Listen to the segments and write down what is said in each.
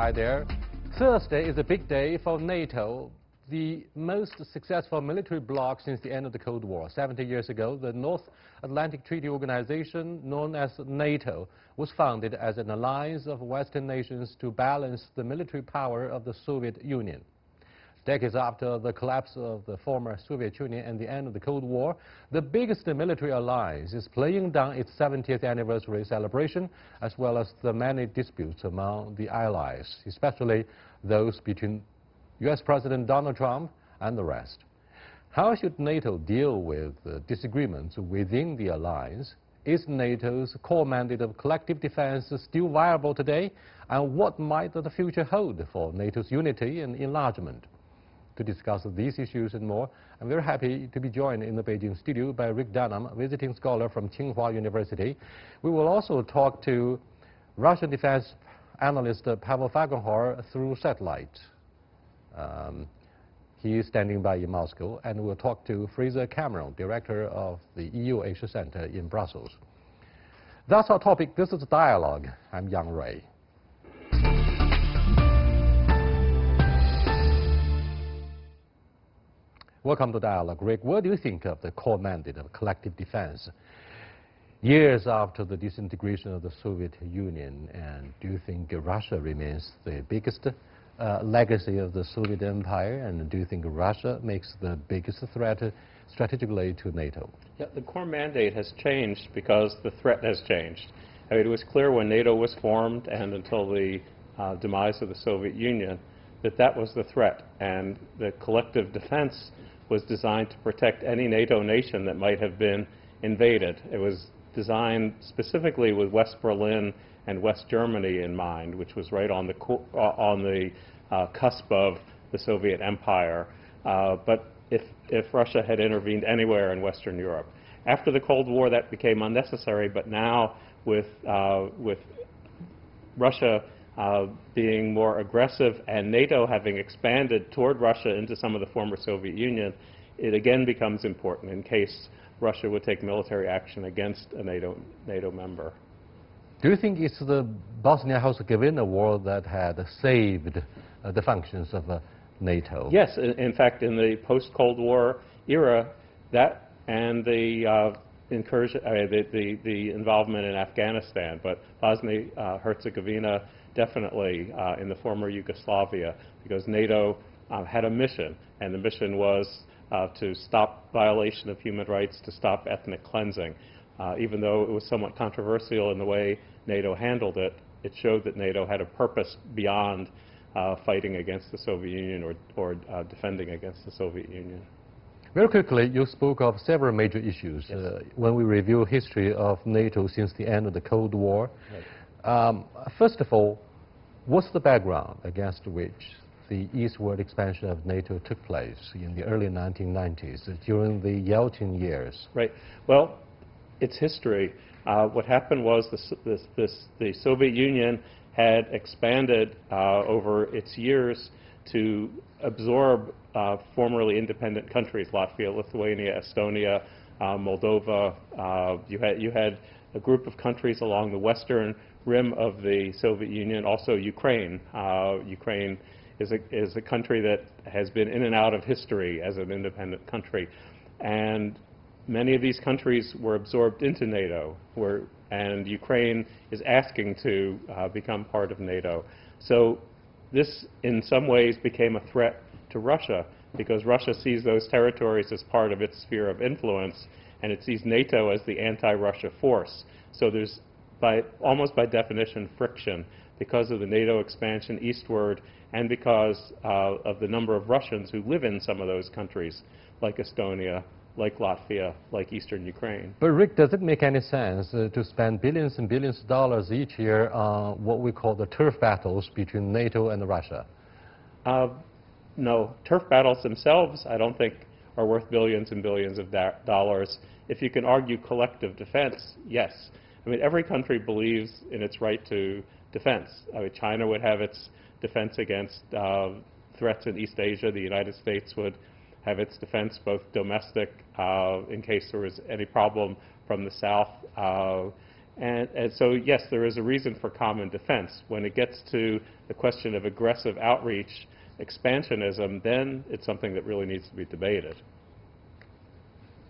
Hi there. Thursday is a big day for NATO, the most successful military bloc since the end of the Cold War. 70 years ago, the North Atlantic Treaty Organization, known as NATO, was founded as an alliance of Western nations to balance the military power of the Soviet Union. Decades after the collapse of the former Soviet Union and the end of the Cold War, the biggest military alliance is playing down its 70th anniversary celebration, as well as the many disputes among the allies, especially those between U.S. President Donald Trump and the rest. How should NATO deal with disagreements within the alliance? Is NATO's core mandate of collective defense still viable today? And what might the future hold for NATO's unity and enlargement? To discuss these issues and more, I'm very happy to be joined in the Beijing studio by Rick Dunham, visiting scholar from Tsinghua University. We will also talk to Russian defense analyst Pavel Falkenhor through satellite. He is standing by in Moscow, and we'll talk to Fraser Cameron, director of the EU Asia Center in Brussels. That's our topic. This is Dialogue. I'm Yang Rui. Welcome to Dialogue. Rick, what do you think of the core mandate of collective defense years after the disintegration of the Soviet Union? And do you think Russia remains the biggest legacy of the Soviet Empire? And do you think Russia makes the biggest threat strategically to NATO? Yeah, the core mandate has changed because the threat has changed. I mean, it was clear when NATO was formed and until the demise of the Soviet Union that was the threat. And the collective defense was designed to protect any NATO nation that might have been invaded. It was designed specifically with West Berlin and West Germany in mind, which was right on the cusp of the Soviet Empire. But if Russia had intervened anywhere in Western Europe. After the Cold War, that became unnecessary, but now with Russia being more aggressive and NATO having expanded toward Russia into some of the former Soviet Union, it again becomes important in case Russia would take military action against a NATO member. Do you think it's the Bosnia-Herzegovina war that had saved the functions of NATO? Yes, in fact, in the post-Cold War era, that and the incursion, the involvement in Afghanistan, but Bosnia-Herzegovina definitely in the former Yugoslavia, because NATO had a mission, and the mission was to stop violation of human rights, to stop ethnic cleansing. Even though it was somewhat controversial in the way NATO handled it, it showed that NATO had a purpose beyond fighting against the Soviet Union or defending against the Soviet Union. Very quickly, you spoke of several major issues. Yes. When we review history of NATO since the end of the Cold War. Right. First of all, what's the background against which the eastward expansion of NATO took place in the early 1990s, during the Yeltsin years? Right. Well, it's history. What happened was the Soviet Union had expanded over its years to absorb formerly independent countries, Latvia, Lithuania, Estonia, Moldova. You had a group of countries along the western rim of the Soviet Union, also Ukraine. Ukraine is a country that has been in and out of history as an independent country. And many of these countries were absorbed into NATO, and Ukraine is asking to become part of NATO. So this, in some ways, became a threat to Russia, because Russia sees those territories as part of its sphere of influence, and it sees NATO as the anti-Russia force. So there's, almost by definition, friction because of the NATO expansion eastward and because of the number of Russians who live in some of those countries, like Estonia, like Latvia, like eastern Ukraine. But Rick, does it make any sense to spend billions and billions of dollars each year on what we call the turf battles between NATO and Russia? No, turf battles themselves I don't think are worth billions and billions of dollars. If you can argue collective defense, yes. I mean, every country believes in its right to defense. I mean, China would have its defense against threats in East Asia. The United States would have its defense, both domestic in case there was any problem from the south, And so, yes, there is a reason for common defense. When it gets to the question of aggressive outreach, expansionism, then it's something that really needs to be debated.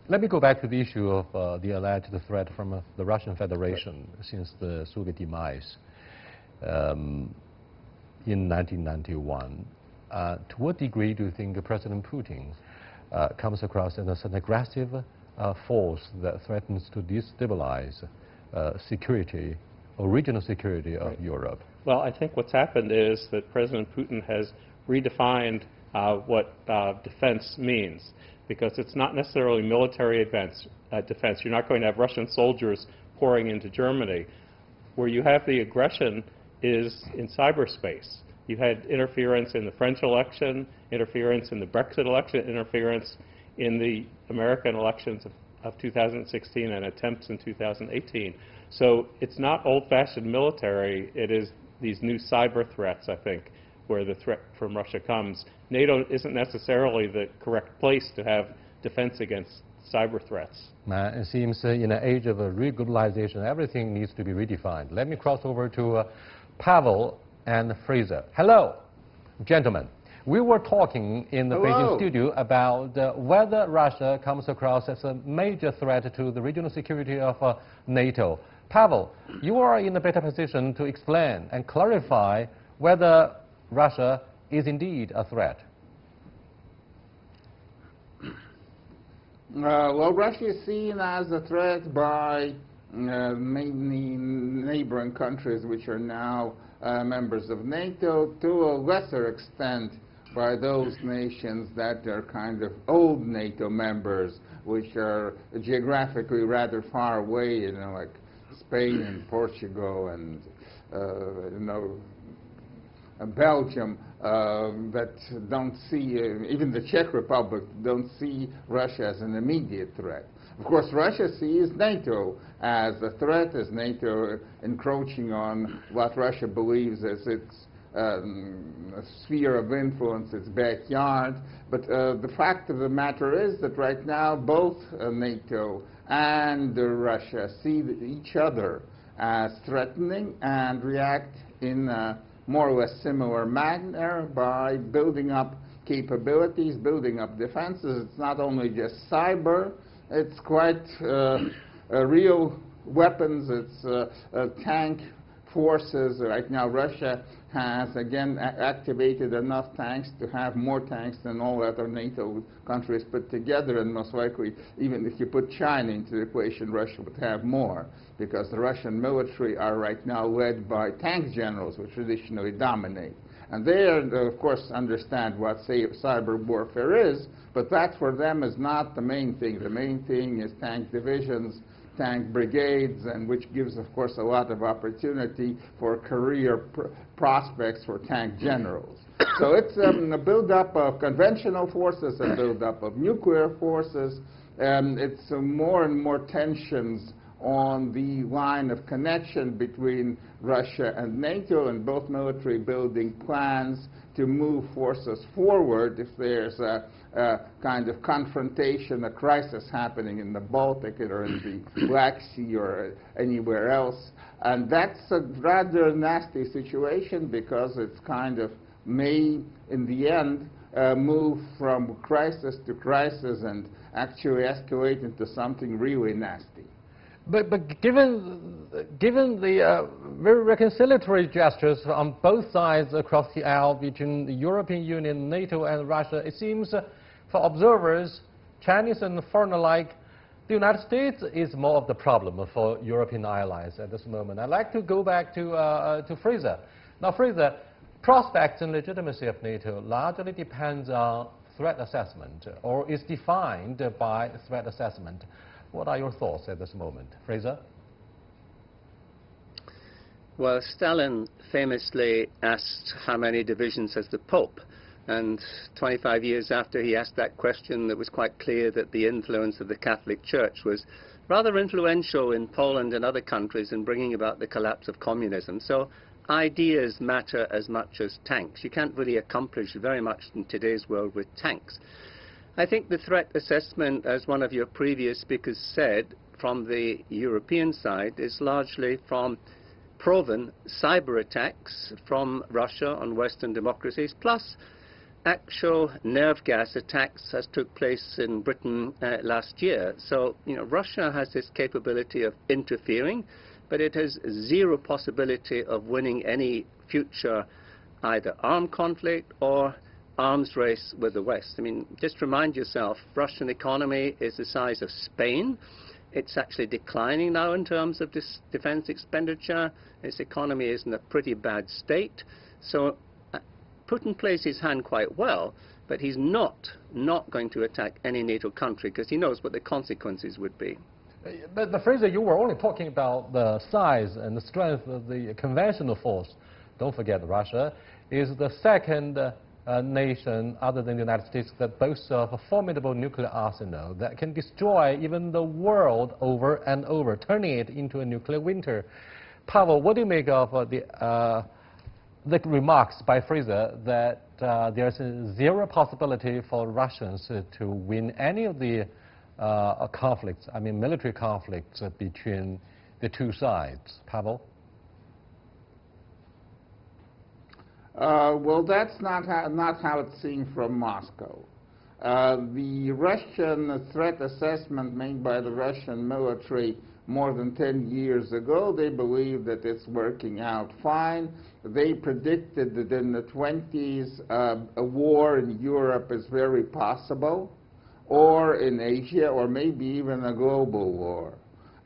Let me go back to the issue of the alleged threat from the Russian Federation since the Soviet demise in 1991. To what degree do you think President Putin comes across as an aggressive force that threatens to destabilize security or regional security of Europe? Well, I think what's happened is that President Putin has redefined what defense means, because it's not necessarily military defense. You're not going to have Russian soldiers pouring into Germany. Where you have the aggression is in cyberspace. You had interference in the French election, interference in the Brexit election, interference in the American elections of 2016 and attempts in 2018. So it's not old-fashioned military. It is these new cyber threats, I think, where the threat from Russia comes. NATO isn't necessarily the correct place to have defense against cyber threats. It seems in an age of re-globalization, everything needs to be redefined. Let me cross over to Pavel and Fraser. Hello, gentlemen. We were talking in the Beijing studio about whether Russia comes across as a major threat to the regional security of NATO. Pavel, you are in a better position to explain and clarify whether Russia is indeed a threat. Well, Russia is seen as a threat by mainly neighboring countries which are now members of NATO, to a lesser extent by those nations that are kind of old NATO members, which are geographically rather far away, you know, like Spain and Portugal and, Belgium, that don't see, even the Czech Republic, don't see Russia as an immediate threat. Of course, Russia sees NATO as a threat, as NATO encroaching on what Russia believes as its sphere of influence, its backyard. But the fact of the matter is that right now both NATO and Russia see each other as threatening and react in a more or less similar manner by building up capabilities, building up defenses. It's not only just cyber, it's quite real weapons, it's tank forces. Right now Russia has again activated enough tanks to have more tanks than all other NATO countries put together, and most likely even if you put China into the equation, Russia would have more, because the Russian military are right now led by tank generals, which traditionally dominate. And they, of course, understand what cyber warfare is, but that for them is not the main thing. The main thing is tank divisions, tank brigades, and which gives, of course, a lot of opportunity for career prospects for tank generals. So it's a buildup of conventional forces, a buildup of nuclear forces, and it's more and more tensions on the line of connection between Russia and NATO, and both military building plans to move forces forward if there's a kind of confrontation, a crisis happening in the Baltic or in the Black Sea or anywhere else. And that's a rather nasty situation, because it's kind of may, in the end, move from crisis to crisis and actually escalate into something really nasty. But given the very reconciliatory gestures on both sides across the aisle between the European Union, NATO, and Russia, it seems for observers, Chinese and foreign alike, the United States is more of the problem for European allies at this moment. I'd like to go back to Fraser. Now, Fraser, prospects and legitimacy of NATO largely depends on threat assessment, or is defined by threat assessment. What are your thoughts at this moment? Fraser? Well, Stalin famously asked how many divisions has the Pope, and 25 years after he asked that question, it was quite clear that the influence of the Catholic Church was rather influential in Poland and other countries in bringing about the collapse of communism. So ideas matter as much as tanks. You can't really accomplish very much in today's world with tanks. I think the threat assessment, as one of your previous speakers said, from the European side is largely from proven cyber attacks from Russia on Western democracies, plus actual nerve gas attacks as took place in Britain last year. So, Russia has this capability of interfering, but it has zero possibility of winning any future either armed conflict or arms race with the West. I mean, just remind yourself, Russian economy is the size of Spain. It's actually declining now in terms of this defense expenditure. Its economy is in a pretty bad state. So Putin plays his hand quite well, but he's not going to attack any NATO country because he knows what the consequences would be. But Fraser, you were only talking about the size and the strength of the conventional force. Don't forget Russia is the second nation other than the United States that boasts of a formidable nuclear arsenal that can destroy even the world over and over, turning it into a nuclear winter. Pavel, what do you make of the remarks by Fraser that there's zero possibility for Russians to win any of the conflicts, I mean military conflicts between the two sides? Pavel? Well, that's not how it's seen from Moscow. The Russian threat assessment made by the Russian military more than 10 years ago, they believe that it's working out fine. They predicted that in the 20s a war in Europe is very possible, or in Asia, or maybe even a global war.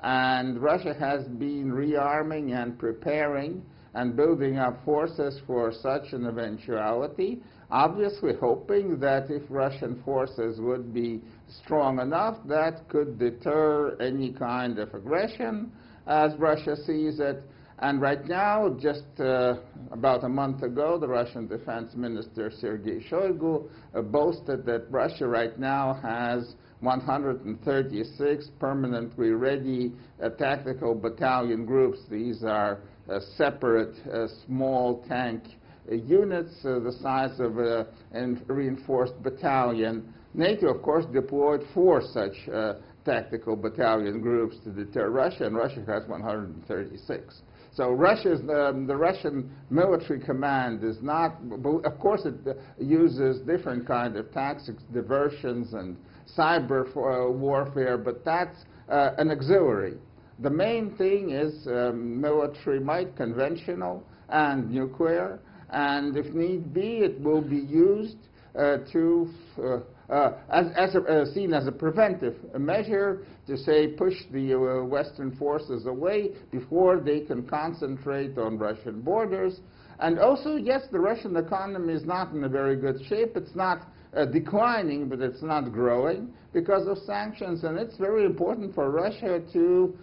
And Russia has been rearming and preparing and building up forces for such an eventuality, obviously hoping that if Russian forces would be strong enough, that could deter any kind of aggression as Russia sees it. And right now, just about a month ago, the Russian Defense Minister Sergei Shoigu boasted that Russia right now has 136 permanently ready tactical battalion groups. These are separate small tank units the size of a reinforced battalion. NATO, of course, deployed 4 such tactical battalion groups to deter Russia, and Russia has 136. So the Russian military command is not, of course it uses different kind of tactics, diversions and cyber warfare, but that's an auxiliary. The main thing is military might, conventional and nuclear, and if need be, it will be used seen as a preventive measure to say push the Western forces away before they can concentrate on Russian borders. And also, yes, the Russian economy is not in a very good shape. It's not declining, but it's not growing because of sanctions, and it's very important for Russia to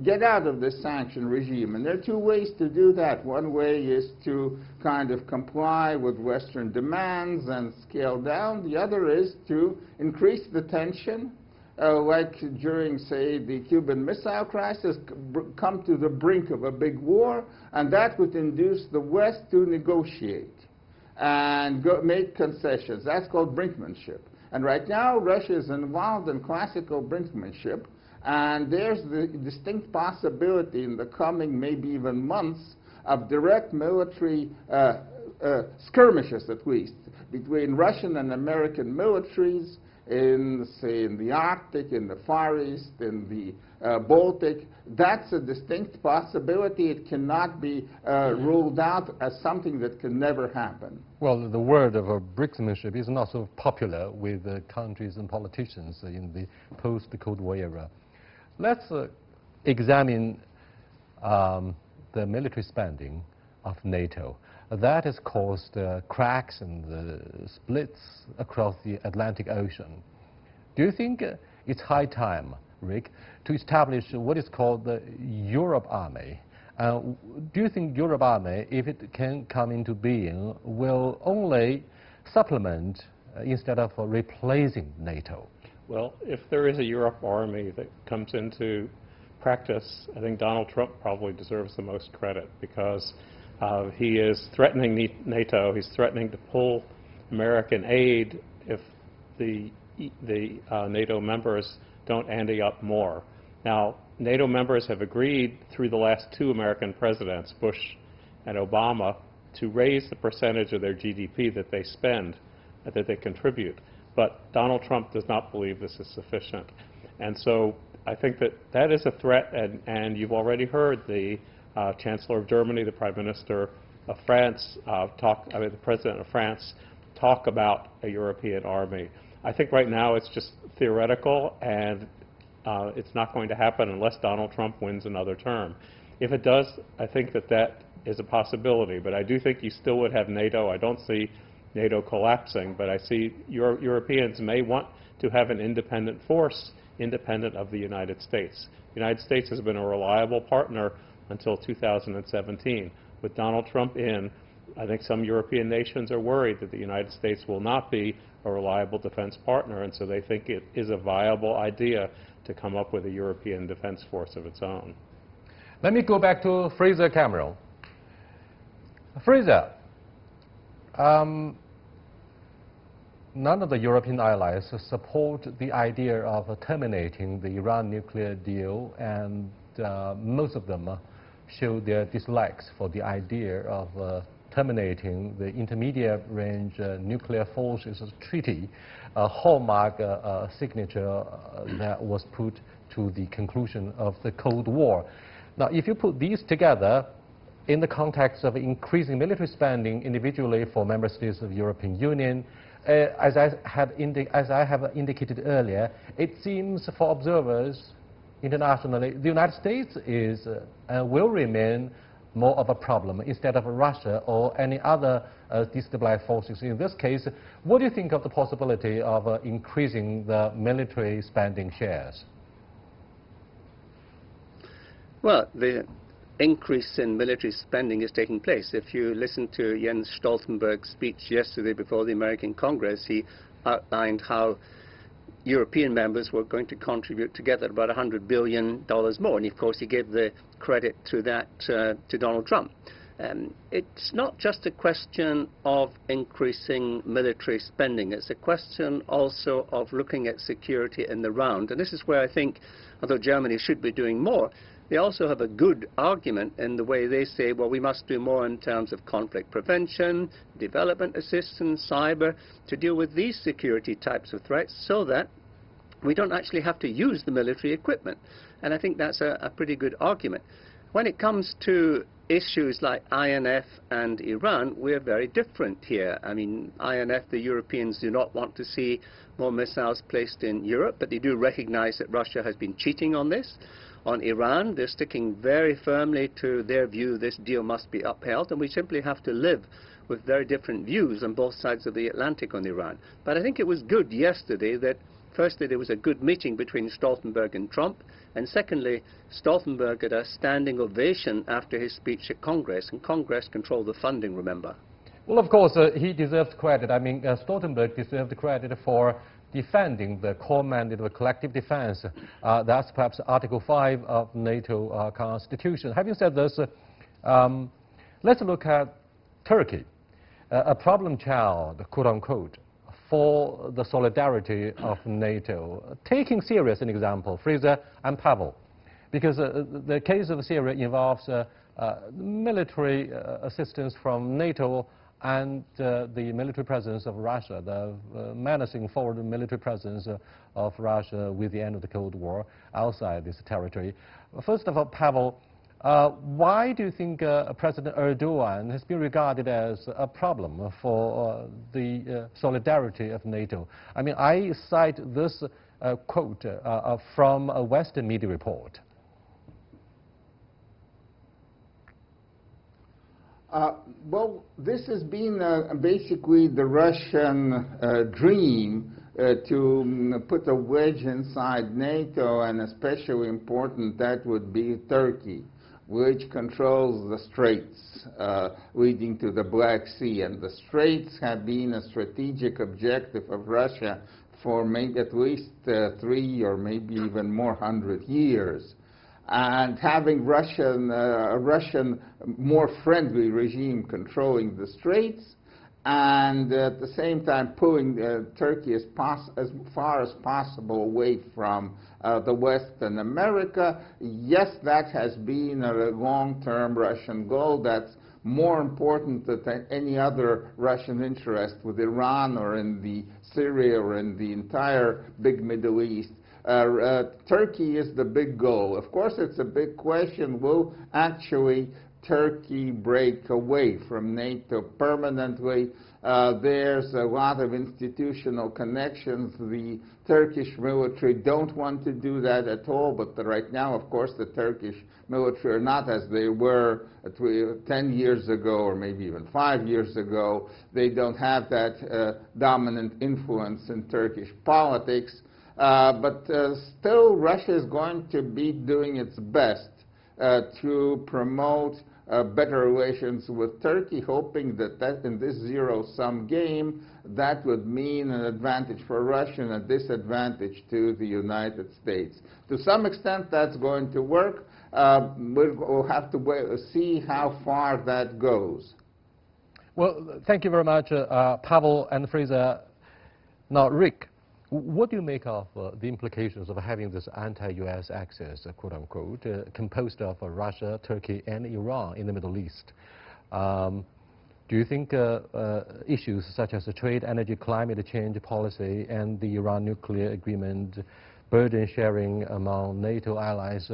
get out of this sanction regime. And there are 2 ways to do that. One way is to kind of comply with Western demands and scale down. The other is to increase the tension, like during, say, the Cuban Missile Crisis, come to the brink of a big war, and that would induce the West to negotiate and make concessions. That's called brinkmanship. And right now, Russia is involved in classical brinkmanship, and there's the distinct possibility in the coming maybe even months of direct military skirmishes, at least, between Russian and American militaries in, say, in the Arctic, in the Far East, in the Baltic. That's a distinct possibility. It cannot be ruled out as something that can never happen. Well, the word of brinkmanship is not so popular with countries and politicians in the post-Cold War era. Let's examine the military spending of NATO. That has caused cracks and splits across the Atlantic Ocean. Do you think it's high time, Rick, to establish what is called the Europe Army? Do you think Europe Army, if it can come into being, will only supplement instead of replacing NATO? Well, if there is a Europe Army that comes into practice, I think Donald Trump probably deserves the most credit because he is threatening NATO. He's threatening to pull American aid if the NATO members don't ante up more. Now, NATO members have agreed through the last two American presidents, Bush and Obama, to raise the percentage of their GDP that they spend, that they contribute. But Donald Trump does not believe this is sufficient. And so I think that that is a threat, and you've already heard the Chancellor of Germany, the Prime Minister of France, the President of France talk about a European army. I think right now it's just theoretical, and it's not going to happen unless Donald Trump wins another term. If it does, I think that that is a possibility, but I do think you still would have NATO. I don't see NATO collapsing, but I see Europeans may want to have an independent force, independent of the United States. The United States has been a reliable partner until 2017. With Donald Trump in, I think some European nations are worried that the United States will not be a reliable defense partner, and so they think it is a viable idea to come up with a European defense force of its own. Let me go back to Fraser Cameron. Fraser, none of the European allies support the idea of terminating the Iran nuclear deal, and most of them show their dislikes for the idea of terminating the intermediate range nuclear forces treaty, a hallmark signature that was put to the conclusion of the Cold War. Now, if you put these together in the context of increasing military spending individually for member states of the European Union, as I have indicated earlier, it seems for observers internationally, the United States is will remain more of a problem instead of Russia or any other destabilized forces. In this case, what do you think of the possibility of increasing the military spending shares? Well, the increase in military spending is taking place. If you listen to Jens Stoltenberg's speech yesterday before the American Congress, he outlined how European members were going to contribute together about $100 billion more. And of course, he gave the credit to that to Donald Trump. It's not just a question of increasing military spending. It's a question also of looking at security in the round. And this is where I think, although Germany should be doing more, they also have a good argument in the way they say, well, we must do more in terms of conflict prevention, development assistance, cyber, to deal with these security types of threats so that we don't actually have to use the military equipment. And I think that's a pretty good argument. When it comes to issues like INF and Iran, we're very different here. I mean, INF, the Europeans do not want to see more missiles placed in Europe, but they do recognize that Russia has been cheating on this. On Iran, they're sticking very firmly to their view this deal must be upheld, and we simply have to live with very different views on both sides of the Atlantic on Iran. But I think it was good yesterday that, firstly, there was a good meeting between Stoltenberg and Trump, and secondly, Stoltenberg had a standing ovation after his speech at Congress, and Congress controlled the funding, remember. Well, of course, he deserves credit. I mean, Stoltenberg deserved credit for defending the core mandate of collective defense. That's perhaps Article 5 of NATO Constitution. Having said this, let's look at Turkey, a problem child, quote-unquote, for the solidarity of NATO. Taking Syria as an example, Fraser and Pavel, because the case of Syria involves military assistance from NATO and the military presence of Russia, the menacing forward military presence of Russia with the end of the Cold War outside this territory. First of all, Pavel, why do you think President Erdogan has been regarded as a problem for the solidarity of NATO? I mean, I cite this quote from a Western media report. Well, this has been basically the Russian dream to put a wedge inside NATO, and especially important that would be Turkey, which controls the straits leading to the Black Sea. And the straits have been a strategic objective of Russia for maybe at least 3 or maybe even more 100 years. And having a Russian more friendly regime controlling the straits and at the same time pulling Turkey as far as possible away from the West and America. Yes, that has been a long-term Russian goal. That's more important than any other Russian interest with Iran or in the Syria or in the entire big Middle East. Turkey is the big goal. Of course, it's a big question. Will actually Turkey break away from NATO permanently? There's a lot of institutional connections. The Turkish military don't want to do that at all, but right now, of course, the Turkish military are not as they were 10 years ago or maybe even 5 years ago. They don't have that dominant influence in Turkish politics. But still, Russia is going to be doing its best to promote better relations with Turkey, hoping that in this zero-sum game, that would mean an advantage for Russia and a disadvantage to the United States. To some extent, that's going to work. We'll have to wait, see how far that goes. Well, thank you very much, Pavel and Fraser. Now, Rick, what do you make of the implications of having this anti-U.S. axis, quote-unquote, composed of Russia, Turkey, and Iran in the Middle East? Do you think issues such as trade, energy, climate change policy, and the Iran nuclear agreement, burden sharing among NATO allies,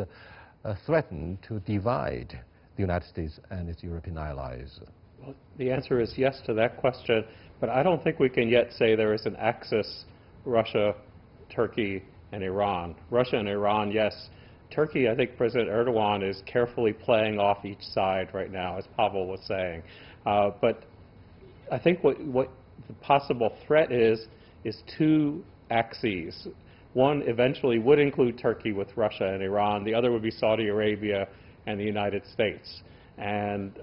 threaten to divide the United States and its European allies? Well, the answer is yes to that question, but I don't think we can yet say there is an axis Russia, Turkey, and Iran. Russia and Iran, yes. Turkey, I think President Erdogan is carefully playing off each side right now, as Pavel was saying. But I think what the possible threat is two axes. One eventually would include Turkey with Russia and Iran. The other would be Saudi Arabia and the United States. And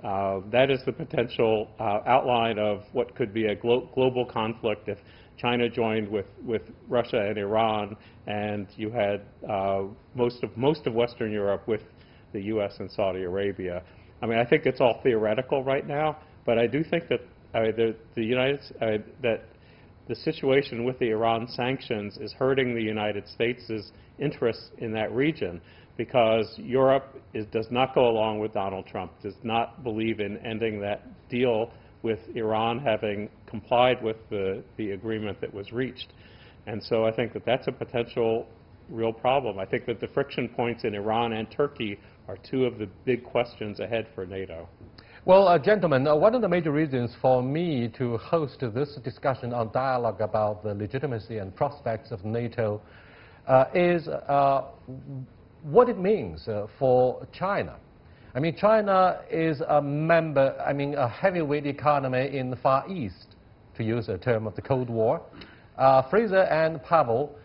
that is the potential outline of what could be a global conflict if China joined with Russia and Iran, and you had most of Western Europe with the U.S. and Saudi Arabia. I mean, I think it's all theoretical right now, but I do think that that the situation with the Iran sanctions is hurting the United States' interests in that region, because Europe does not go along with Donald Trump, does not believe in ending that deal with Iran having complied with the agreement that was reached. And so I think that that's a potential real problem. I think that the friction points in Iran and Turkey are two of the big questions ahead for NATO. Well, gentlemen, one of the major reasons for me to host this discussion on dialogue about the legitimacy and prospects of NATO is what it means for China. I mean, China is a member, a heavyweight economy in the Far East, to use a term of the Cold War. Fraser and Pavel,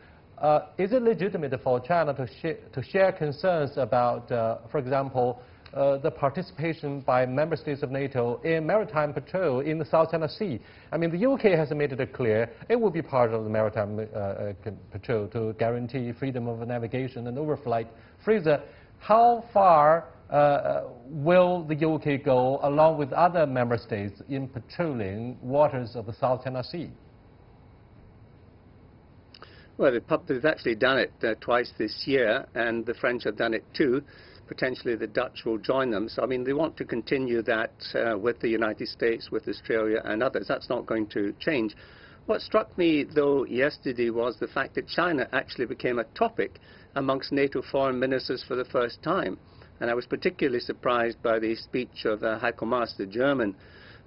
is it legitimate for China to share concerns about, for example, the participation by member states of NATO in maritime patrol in the South China Sea? I mean, the UK has made it clear it will be part of the maritime patrol to guarantee freedom of navigation and overflight. Fraser, how far will the UK go, along with other member states, in patrolling waters of the South China Sea? Well, they've actually done it twice this year, and the French have done it too. Potentially the Dutch will join them. So, I mean, they want to continue that with the United States, with Australia and others. That's not going to change. What struck me, though, yesterday was the fact that China actually became a topic amongst NATO foreign ministers for the first time. And I was particularly surprised by the speech of Heiko Maas, the German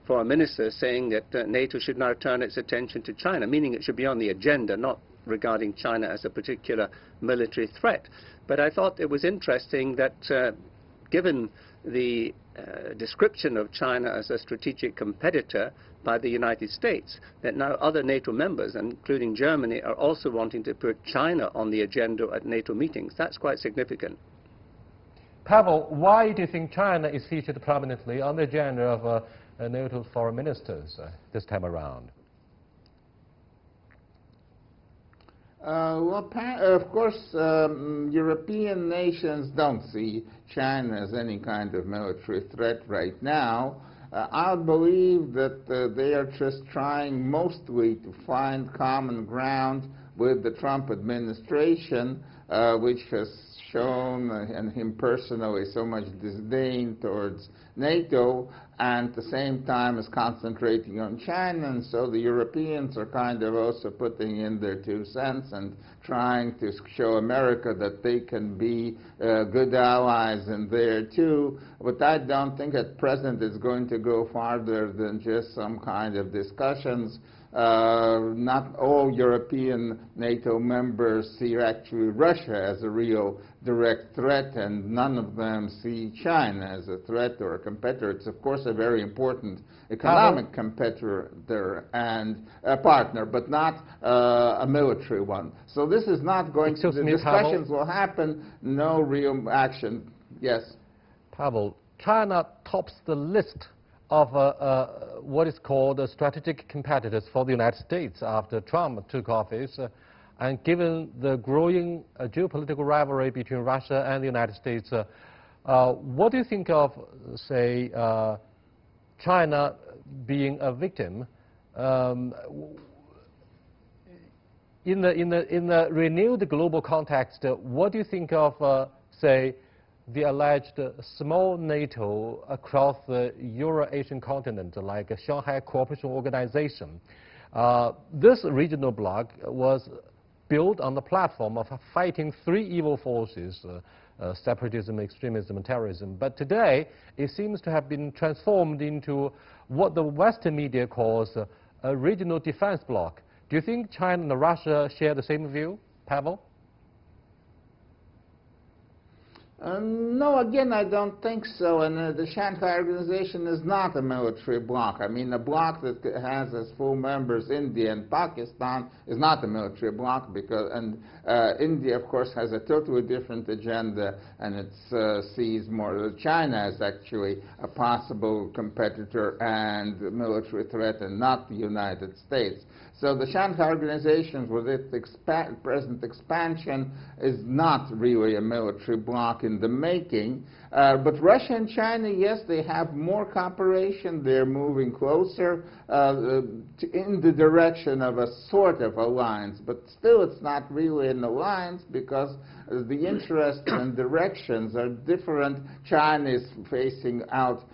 foreign minister, saying that NATO should now turn its attention to China, meaning it should be on the agenda, not regarding China as a particular military threat. But I thought it was interesting that given the description of China as a strategic competitor by the United States, that now other NATO members, including Germany, are also wanting to put China on the agenda at NATO meetings. That's quite significant. Pavel, why do you think China is featured prominently on the agenda of NATO foreign ministers this time around? Well, of course, European nations don't see China as any kind of military threat right now. I believe that they are just trying mostly to find common ground with the Trump administration, which has shown, and him personally, so much disdain towards NATO, and at the same time is concentrating on China, and so the Europeans are kind of also putting in their 2 cents and trying to show America that they can be good allies in there too. But I don't think at present it's going to go farther than just some kind of discussions. Not all European NATO members see actually Russia as a real direct threat, and none of them see China as a threat or a competitor. It's, of course, a very important economic competitor and a partner, but not a military one. So this is not going to... The discussions will happen, no real action. Yes? Pavel, China tops the list of what is called strategic competitors for the United States after Trump took office. And given the growing geopolitical rivalry between Russia and the United States, what do you think of, say, China being a victim? In the renewed global context, what do you think of, say, the alleged small NATO across the Euro-Asian continent, like a Shanghai Cooperation Organization? This regional bloc was built on the platform of fighting 3 evil forces, separatism, extremism, and terrorism. But today, it seems to have been transformed into what the Western media calls a regional defense bloc. Do you think China and Russia share the same view, Pavel? No, again, I don't think so. And the Shanghai Organization is not a military bloc. I mean, a bloc that has as full members India and Pakistan is not a military bloc, because India, of course, has a totally different agenda, and it sees more China as actually a possible competitor and military threat, and not the United States. So the Shanghai Organization, with its present expansion, is not really a military bloc in the making. But Russia and China, yes, they have more cooperation. They're moving closer in the direction of a sort of alliance. But still, it's not really an alliance, because the interests and directions are different. China is facing out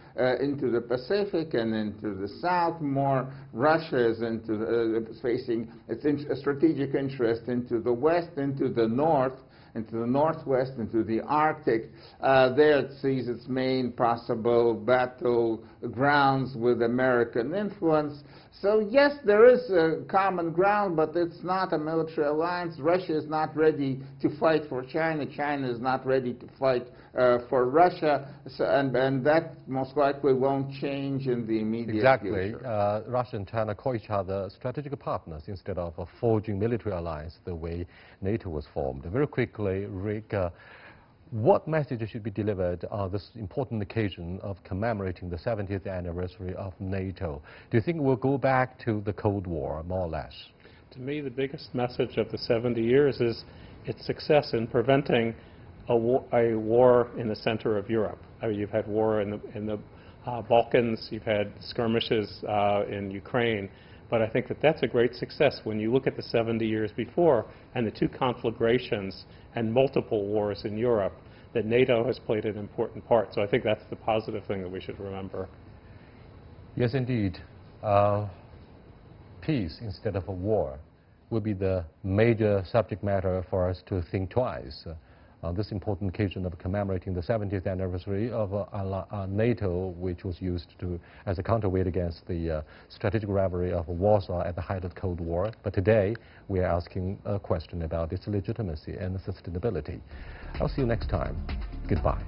into the Pacific and into the South more. Russia is facing its strategic interest into the West, into the North, into the Northwest, into the Arctic. There it sees its main possible battle grounds with American influence. So yes, there is a common ground, but it's not a military alliance. Russia is not ready to fight for China. China is not ready to fight for Russia, so, and that most likely won't change in the immediate future. Russia and China call each other strategic partners instead of forging military alliance the way NATO was formed. Very quickly, Rick, what message should be delivered on this important occasion of commemorating the 70th anniversary of NATO? Do you think we'll go back to the Cold War, more or less? To me, the biggest message of the 70 years is its success in preventing a war in the center of Europe. I mean, you've had war in the Balkans, you've had skirmishes in Ukraine, but I think that that's a great success when you look at the 70 years before and the 2 conflagrations and multiple wars in Europe, that NATO has played an important part. So I think that's the positive thing that we should remember. Yes, indeed. Peace instead of a war will be the major subject matter for us to think twice. On this important occasion of commemorating the 70th anniversary of NATO, which was used as a counterweight against the strategic rivalry of Warsaw at the height of the Cold War. But today, we are asking a question about its legitimacy and sustainability. I'll see you next time. Goodbye.